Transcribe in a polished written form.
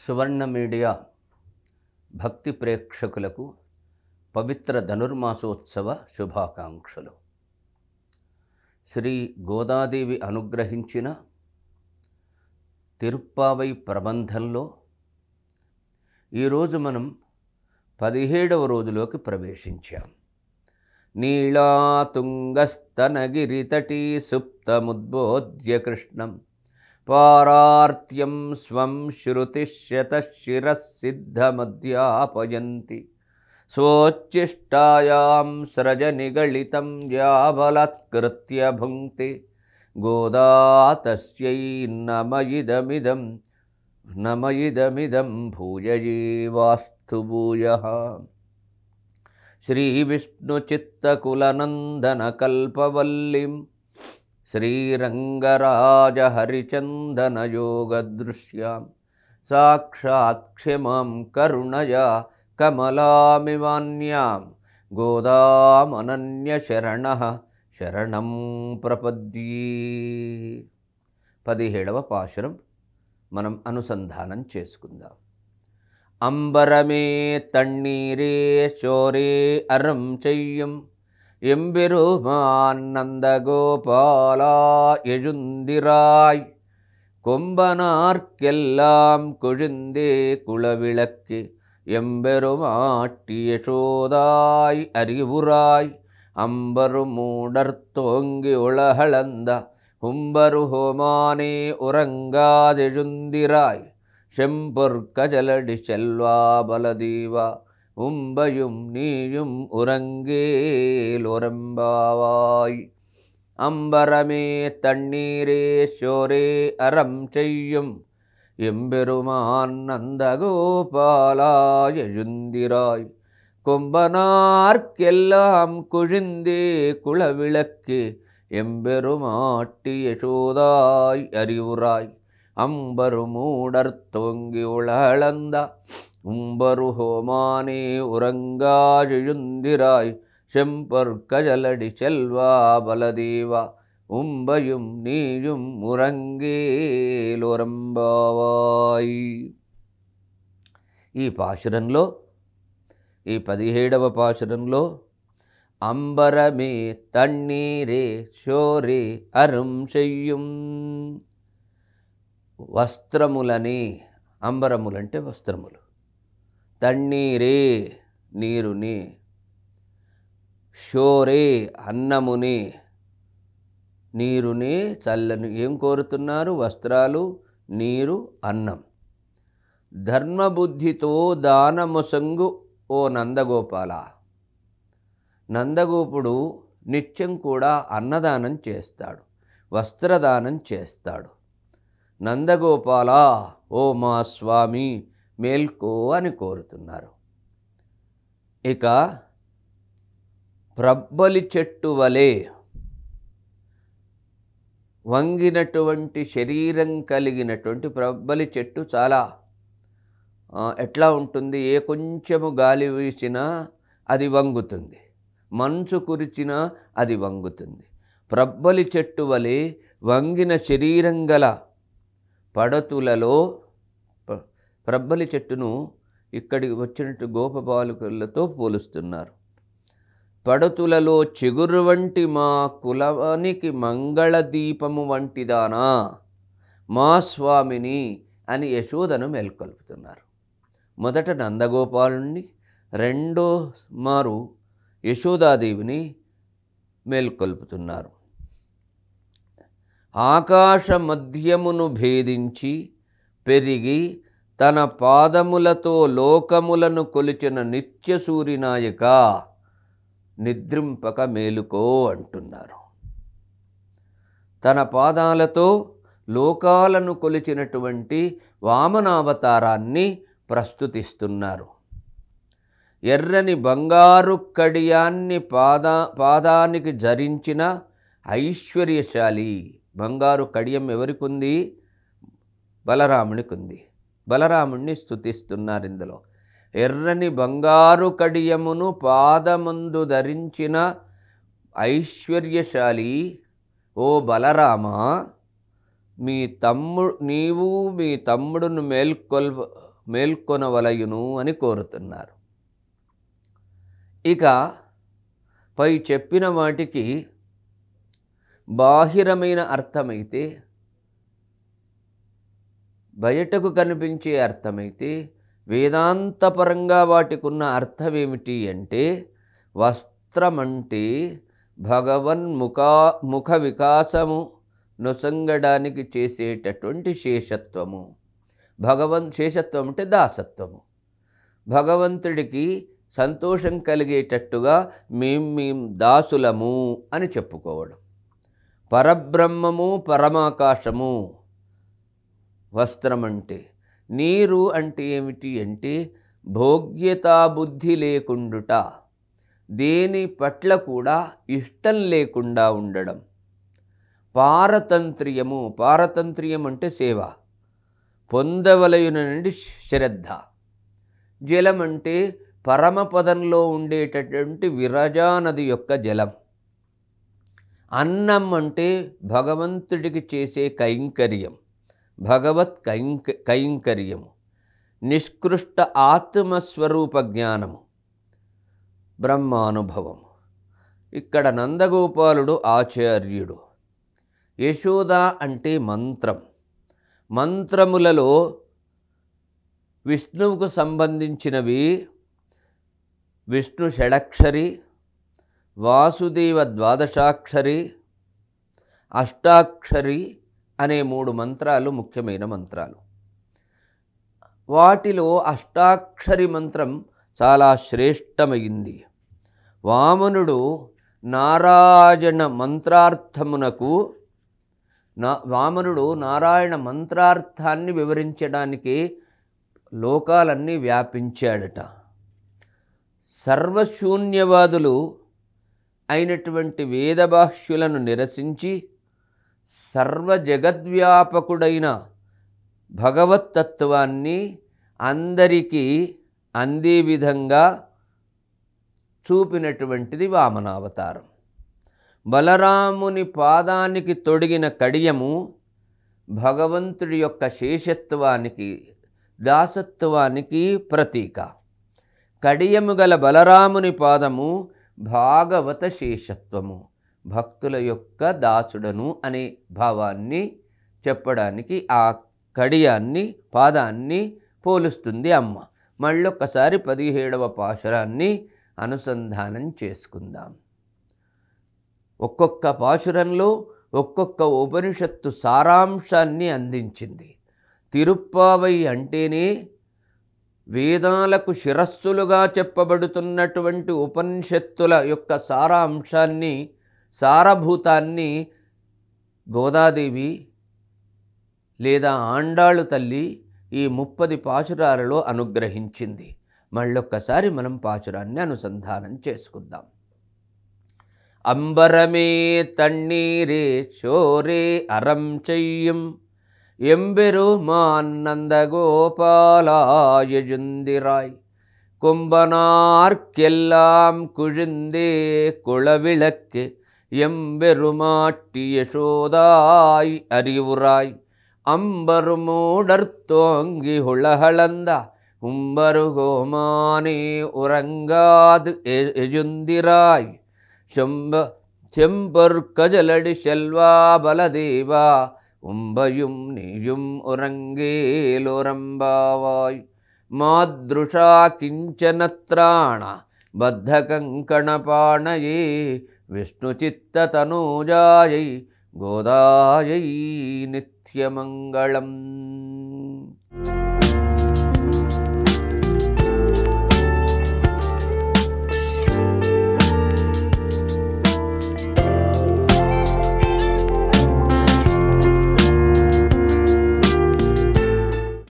సువర్ణ media భక్తి ప్రేక్షకులకు పవిత్ర ధనుర్మాసోత్సవ శుభాకాంక్షలు. శ్రీ గోదాదేవి అనుగ్రహించిన తిరుప్పావై ప్రబంధంలో ఈరోజు మనం 17వ రోజులోకి ప్రవేశించాం. నీళాతుంగస్తనగిరితటీ సుప్తముద్బోధ్య కృష్ణం పారార్త్యం స్వం శ్రుతిశతశిరసిద్ధమధ్యాపయంతి స్వోచ్ఛిష్టాయాం స్రజనిగళితం యాబలత్కృత్య భుంక్తి గోదా తస్యై నమయిదమిదం భూయయేవాస్తు భూయః. శ్రీవిష్ణుచిత్తకులనందనకల్పవల్లిం శ్రీరంగరాజహరిచందనయోగదృశ్యాం సాక్షాత్ క్షమాం కరుణయా కమలామివాన్యాం గోదామనన్యశరణః శరణం ప్రపద్యే. 17వ పాశురం మనం అనుసంధానం చేసుకుందాం. అంబరమే తన్నీరే శోరే అరం చెయ్యం எம்பெருமானந்தகோபாலா எழுந்திராய் கொம்பனார்க்கெல்லாம் கொழுந்தே குளவிளக்கு எம்பெருமாட்டி யசோதாய் அறிவுராய் அம்பரு மூடர்த்தோங்கி உலகளந்த உம்பரு ஹோமானே உறங்காதெழுந்திராய் செம்பொற்கஜலடி செல்வா பலதீவா உம்பையும் நீயும் உறங்கேலொரம்பாவாய். அம்பரமே தண்ணீரே சோரே அறம் செய்யும் எம்பெருமான் நந்தகோபாலாய் எழுந்திராய் கொம்பனார்க்கெல்லாம் குழிந்தே குளவிளக்கு எம்பெருமாட்டி யசோதாய் அறிவுராய் அம்பரு மூடர் தோங்கி உளளந்த உம்பரு ஹோமானே உறங்காஜெழுந்திராய் செம்பொற்கஜலடி செல்வா பலதேவா உம்பையும் நீயும் உறங்கేలొరంబావాయ్. ఈ పాశురంలో ఈ 17వ పాశురంలో అంబరమే తన్నీరే శోరే అరం చెయ్యం, వస్త్రములని, అంబరములంటే వస్త్రములు, తన్నీరే నీరుని, షోరే అన్నముని, నీరుని చల్లని ఏం కోరుతున్నారు? వస్త్రాలు, నీరు, అన్నం. ధర్మబుద్ధితో దానముసంగు ఓ నందగోపాల. నందగోపుడు నిత్యం కూడా అన్నదానం చేస్తాడు, వస్త్రదానం చేస్తాడు. నందగోపాల ఓ మా స్వామి మేల్కో అని కోరుతున్నారు. ఇక ప్రబ్బలి చెట్టు వలె వంగినటువంటి శరీరం కలిగినటువంటి ప్రబ్బలి చెట్టు చాలా ఎట్లా ఉంటుంది? ఏ కొంచెము గాలి వీసినా అది వంగుతుంది, మంచు కురిచినా అది వంగుతుంది. ప్రబ్బలి చెట్టు వలె వంగిన శరీరం గల పడతులలో, ప్రబ్బలి చెట్టును ఇక్కడికి వచ్చినట్టు గోపబాలుకలతో పోలుస్తున్నారు. పడతులలో చిగురు వంటి మా కులానికి మంగళదీపము వంటిదానా మా స్వామిని అని యశోదను మేల్కొల్పుతున్నారు. మొదట నందగోపాలుని, రెండో మారు యశోదాదేవిని మేల్కొల్పుతున్నారు. ఆకాశ మధ్యమును భేదించి పెరిగి తన పాదములతో లోకములను కొలిచిన నిత్య సూరినాయక నిద్రింపక మేలుకో అంటున్నారు. తన పాదాలతో లోకాలను కొలిచినటువంటి వామనావతారాన్ని ప్రస్తుతిస్తున్నారు. ఎర్రని బంగారు కడియాన్ని పాదానికి ధరించిన ఐశ్వర్యశాలి. బంగారు కడియం ఎవరికి ఉంది? బలరామునికి ఉంది. బలరాముణ్ణి స్తుతిస్తున్నారు ఇందులో. ఎర్రని బంగారు కడియమును పాదమందు ధరించిన ఐశ్వర్యశాలి ఓ బలరామ, నీవు మీ తమ్ముడును మేల్కొనవలయును అని కోరుతున్నారు. ఇక పై చెప్పిన వాటికి బాహిరమైన అర్థమైతే, బయటకు కనిపించే అర్థమైతే, వేదాంతపరంగా వాటికి ఉన్న అర్థం ఏమిటి అంటే, వస్త్రమంటే ముఖ వికాసము నొసంగడానికి చేసేటటువంటి శేషత్వము. శేషత్వం అంటే దాసత్వము. భగవంతుడికి సంతోషం కలిగేటట్టుగా మేం దాసులము అని చెప్పుకోవడం. పరబ్రహ్మము పరమాకాశము వస్త్రం అంటే. నీరు అంటే ఏమిటి అంటే భోగ్యతా బుద్ధి లేకుండుట, దేని పట్ల కూడా ఇష్టం లేకుండా ఉండడం. పారతంత్ర్యం అంటే సేవ, పొందవలయున నుండి శ్రద్ధ. జలం అంటే పరమపదంలో ఉండేటటువంటి విరజా నది యొక్క జలం. అన్నం అంటే భగవంతుడికి చేసే కైంకర్యం, భగవత్ కైంకర్యము. నిష్కృష్ట ఆత్మస్వరూప జ్ఞానము, బ్రహ్మానుభవము. ఇక్కడ నందగోపాలుడు ఆచార్యుడు. యశోద అంటే మంత్రం. మంత్రములలో విష్ణువుకు సంబంధించినవి విష్ణు షడక్షరి, వాసుదేవ ద్వాదశాక్షరి, అష్టాక్షరి అనే 3 మంత్రాలు ముఖ్యమైన మంత్రాలు. వాటిలో అష్టాక్షరి మంత్రం చాలా శ్రేష్టమైంది. వామనుడు నారాయణ మంత్రార్థాన్ని వివరించడానికి లోకాలన్నీ వ్యాపించాడట. సర్వశూన్యవాదులు అయినటువంటి వేదభాష్యులను నిరసించి సర్వజగద్వ్యాపకుడైన భగవత్తత్వాన్ని అందరికీ అందే విధంగా చూపినటువంటిది వామనావతారం. బలరాముని పాదానికి తొడిగిన కడియము భగవంతుడి యొక్క శేషత్వానికి, దాసత్వానికి ప్రతీక. కడియము గల బలరాముని పాదము భాగవత శేషత్వము, భక్తుల యొక్క దాసుడను అనే భావాన్ని చెప్పడానికి ఆ కడియాన్ని, పాదాన్ని పోలుస్తుంది అమ్మ. మళ్ళొక్కసారి 17వ పాశురాన్ని అనుసంధానం చేసుకుందాం. ఒక్కొక్క పాశురంలో ఒక్కొక్క ఉపనిషత్తు సారాంశాన్ని అందించింది. తిరుప్పావై అంటేనే వేదాలకు శిరస్సులుగా చెప్పబడుతున్నటువంటి ఉపనిషత్తుల యొక్క సారాంశాన్ని, సారభూతాన్ని గోదాదేవి లేదా ఆండాళు తల్లి ఈ 30 పాశురాలలో అనుగ్రహించింది. మళ్ళొక్కసారి మనం పాశురాన్ని అనుసంధానం చేసుకుందాం. అంబరమే తన్నీరే చోరే అరం చెయ్యం எம்பெருமானந்தகோபாலாயஜுந்திராய் கொம்பனார்க்கெல்லாம் குழிந்தே குளவிளக்கு எம்பெருமாட்டி யசோதாய் அறிவுராய் அம்பருமூடர்த்தோங்கி உளஹளந்த உம்பருகோமானே உறங்காது எஜுந்திராய் செம்பொற்கஜலடி செல்வா பலதேவா உம்பையும் நீயும் உறங்கேலோரம்பாவாய் மாத்ருஷா கிஞ்சனத்ராண பத்தகங்கணபாணயே விஷ்ணுசித்ததனூஜாயை கோதாயை நித்யமங்களம்.